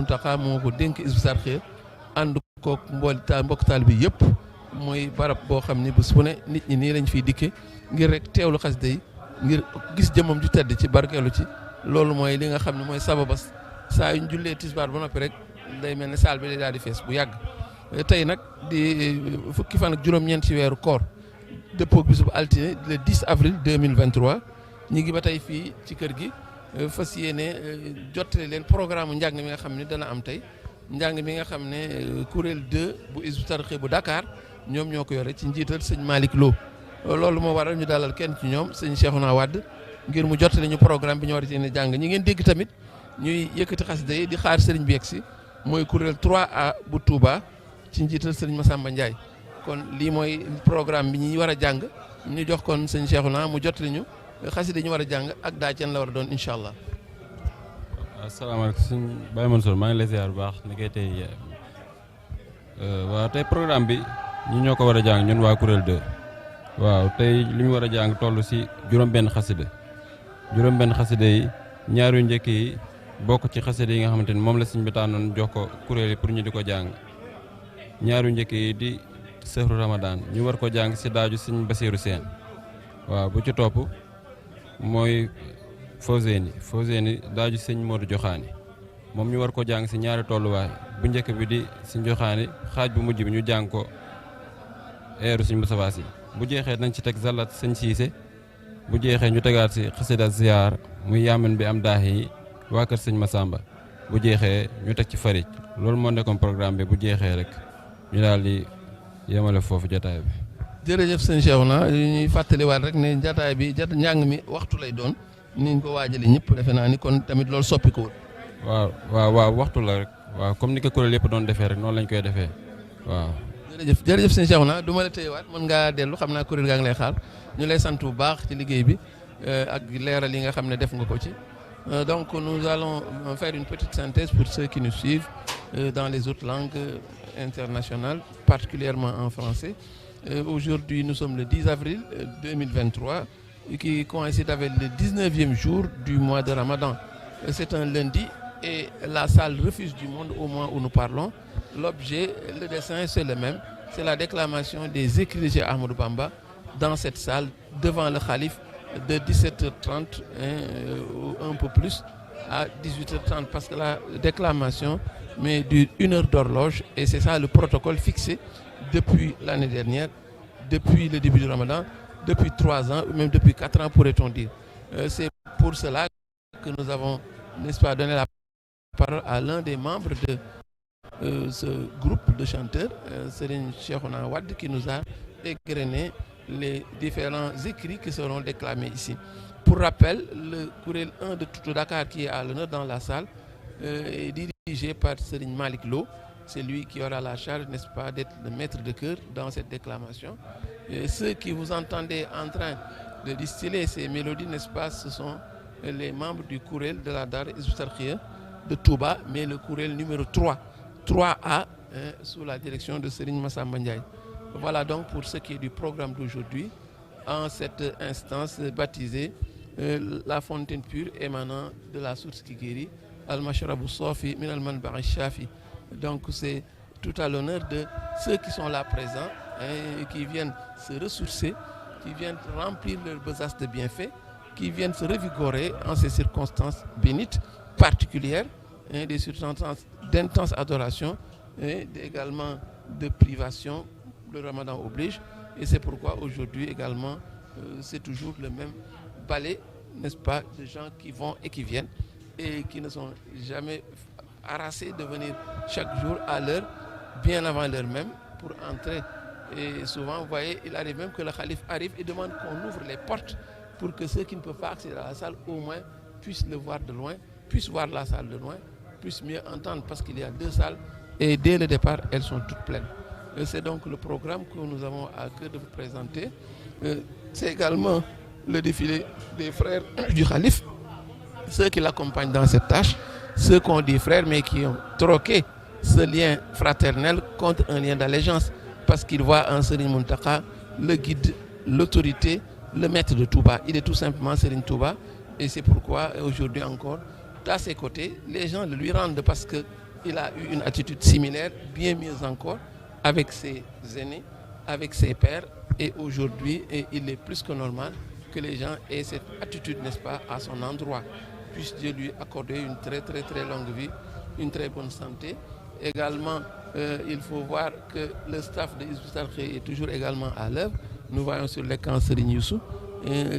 Mountakha moo ko dénk Hizbut Tarqiyyah ànd koog mbokk taalibe bi yëpp mooy barab boo xam ni bés bu ne nit ñi nii lañ fiy dikke ngir rek teewlu xasida yi ngir gis jëmmam ju tedd ci barkeelu ci loolu mooy li nga xam ne mooy sababas saa yu ñu jullee tisbaar ba noppi rek day mel ne saal bi day daal di fees bu yàgg. tey nag di fukki fan ak juróom-ñeent ci weeru koor dëppoo ak bisub altine le 10 avril 2023 ñi ngi ba tey fii ci kër gi fas yéene jottali leen programme njàng mi nga xam ne dana am tey njàng mi nga xam ne kuréel 2 bu Hizbut Tarqiyyah bu Dakar ñoom ñoo ko yore ci njiital sëñ Malick Lo loolu moo waral ñu dalal kenn ci ñoom sëñ Cheikhouna Wade ngir mu jottali ñu programme bi ñu war a yéene jàng ñi ngeen dégg tamit ñuy yëkkati xasida yi di xaar sëriñ bi yegsi mooy kuréel 3A bu Touba ci njiital sëriñ Massamba Ndiaye kon lii mooy programme bi ñuy war a jàng ñu jox kon sëñ Cheikhouna mu jottali ñu xasida yi ñu war a jàng ak daa can la war a doon incha allah. asalaamaaleykum sëñ Baye Mansour maa ngi lay ziar bu baax ni koy tey waaw tey programme bi ñu ñoo ko war a jàng ñun waa kuréel 2 waaw tey li ñu war a jàng toll si juróom-benn xasida yi ñaar yu njëkk yi bokk ci xasida yi nga xamante ni moom la sëñ bi tànnoon jox ko kuréel yi pour ñu di ko jàng ñaar yu njëkk yi di sëhru Ramadan ñu war ko jàng si daaju sëñ Basiiru Seen waaw bu ci topp mooy Fawzeyni daaju sëñ Modou Joxaani moom ñu war ko jàng si ñaari tolluwaay bu njëkk bi di sëñ Joxaani xaaj bu mujj bi ñu jàng ko eeru sëñ Mustafaa Si bu jeexee nañ ci teg zalat sëñ Siise bu jeexee ñu tegaat si xasida ziyaar muy yaaman bi am daax yi waa kër sëñ Massamba bu jeexee ñu teg ci farij loolu moo nekkoon programme bi bu jeexee rek ñu daal di yemale foofu jotaay bi. jërëjëf sëñ Cheikhouna ñuy fàttaliwaat rek ne jotaay bi njàng mi waxtu lay doon niñ ko waajalee ñëpp defe naa ni kon tamit loolu soppikuwul. waaw waxtu la rek waaw comme ni ko kuréel yëpp doon defee rek noonu lañ koy defee waaw. jërëjëf sëñ Cheikhouna du ma la téyewaat mën ngaa dellu xam naa kuréel gaa ngi lay xaar ñu lay sant bu baax ci liggéey bi ak leeral yi nga xam ne def nga ko ci. Donc nous allons faire une petite synthèse pour ceux qui nous suivent dans les autres langues internationales, particulièrement en français. Aujourd'hui, nous sommes le 10 avril 2023, qui coïncide avec le 19e jour du mois de Ramadan. C'est un lundi et la salle Refuge du Monde au moment où nous parlons. L'objet, le dessin, c'est le même. C'est la déclamation des écrits de Cheikh Ahmadou Bamba dans cette salle devant le khalife de 17h30 ou un peu plus à 18h30 parce que la déclamation mais dure 1 heure d'horloge et c'est ça le protocole fixé depuis l'année dernière, depuis le début du Ramadan, depuis 3 ans ou même depuis 4 ans pourrait-on dire. C'est pour cela que nous avons, n'est-ce pas, donné la parole à l'un des membres de ce groupe de chanteurs, Serigne Cheikhouna Wade, qui nous a égrené les différents écrits qui seront déclamés ici. Pour rappel, le Kuréel 1 de tout Dakar qui est à l'honneur dans la salle est dirigé par Serigne Malick Lo. C'est lui qui aura la charge, n'est-ce pas, d'être le maître de chœur dans cette déclamation. Et ceux qui vous entendez en train de distiller ces mélodies, n'est-ce pas, ce sont les membres du Kuréel de la Daara Hizbut Tarqiyyah de Touba, mais le Kuréel numéro 3A, sous la direction de Serigne Massamba Ndiaye. Voilà donc pour ce qui est du programme d'aujourd'hui, en cette instance baptisée la fontaine pure émanant de la source qui guérit, Al-Mashrabou Sofi min al-Manba'i Shafi. Donc c'est tout à l'honneur de ceux qui sont là présents, qui viennent se ressourcer, qui viennent remplir leur besace de bienfaits, qui viennent se revigorer en ces circonstances bénites, particulières, des circonstances d'intense adoration et également de privation. Le Ramadan oblige et c'est pourquoi aujourd'hui également c'est toujours le même balai, n'est-ce pas, de gens qui vont et qui viennent et qui ne sont jamais harassés de venir chaque jour à l'heure, bien avant l'heure même pour entrer. Et souvent, vous voyez, il arrive même que le calife arrive et demande qu'on ouvre les portes pour que ceux qui ne peuvent pas accéder à la salle au moins puissent le voir de loin, puissent voir la salle de loin, puissent mieux entendre parce qu'il y a 2 salles et dès le départ, elles sont toutes pleines. C'est donc le programme que nous avons à cœur de vous présenter. C'est également le défilé des frères du Khalif, ceux qui l'accompagnent dans cette tâche, ceux qu'on dit frères mais qui ont troqué ce lien fraternel contre un lien d'allégeance parce qu'ils voient en Serigne Mountakha le guide, l'autorité, le maître de Touba. Il est tout simplement Serigne Touba et c'est pourquoi aujourd'hui encore, à ses côtés, les gens le lui rendent parce que il a eu une attitude similaire, bien mieux encore, avec ses aînés, avec ses pères. Et aujourd'hui, il est plus que normal que les gens aient cette attitude, n'est-ce pas, à son endroit. Puisse Dieu lui accorder une très très très longue vie, une très bonne santé. Également, il faut voir que le staff de Hizbut Tarqiyyah est toujours également à l'œuvre. Nous voyons sur l'écran Serigne Youssou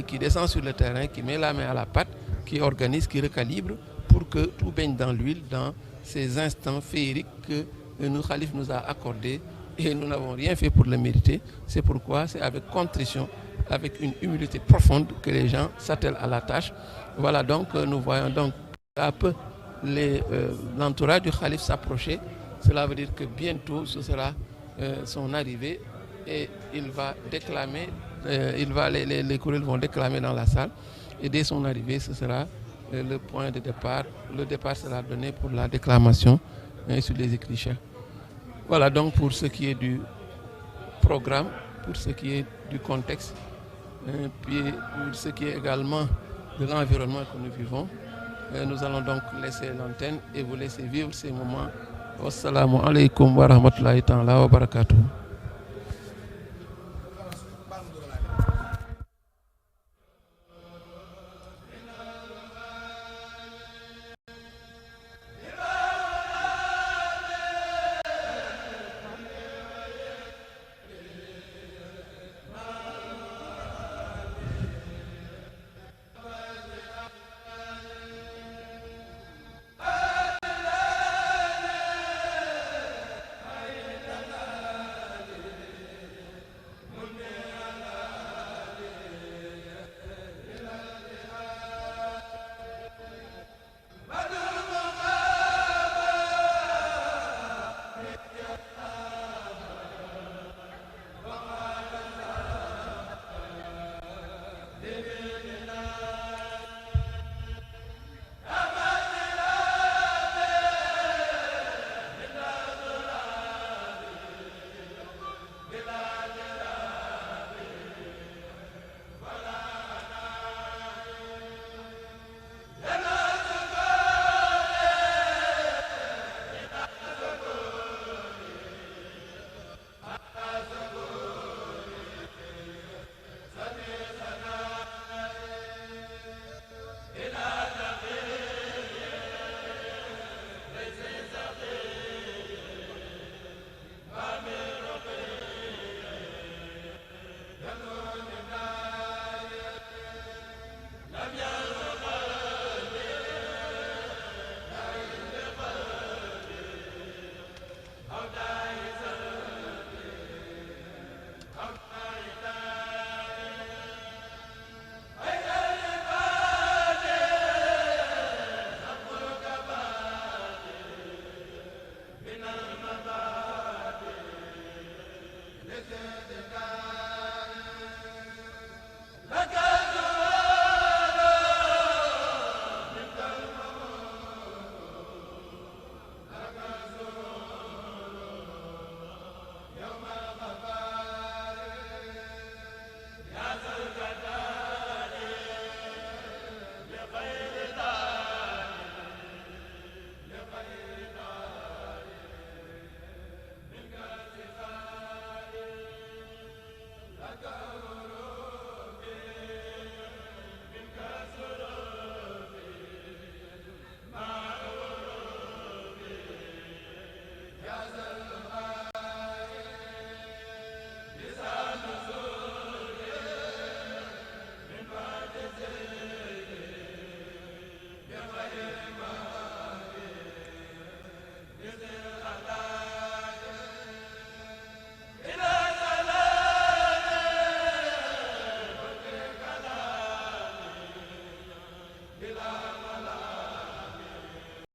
qui descend sur le terrain, qui met la main à la pâte, qui organise, qui recalibre pour que tout baigne dans l'huile, dans ces instants féeriques que le Khalif nous a accordés et nous n'avons rien fait pour le mériter. C'est pourquoi c'est avec contrition, avec une humilité profonde que les gens s'attellent à la tâche. Voilà, donc nous voyons donc peu à peu l'entourage du Khalif s'approcher. Cela veut dire que bientôt ce sera son arrivée et il va déclamer, les courriels vont déclamer dans la salle et dès son arrivée ce sera le point de départ. Le départ sera donné pour la déclamation sur les écrits chers. Voilà donc pour ce qui est du programme, pour ce qui est du contexte, puis pour ce qui est également de l'environnement que nous vivons. Nous allons donc laisser l'antenne et vous laisser vivre ces moments. Wassalamu alaikum wa rahmatullahi ta'ala wa barakatuh.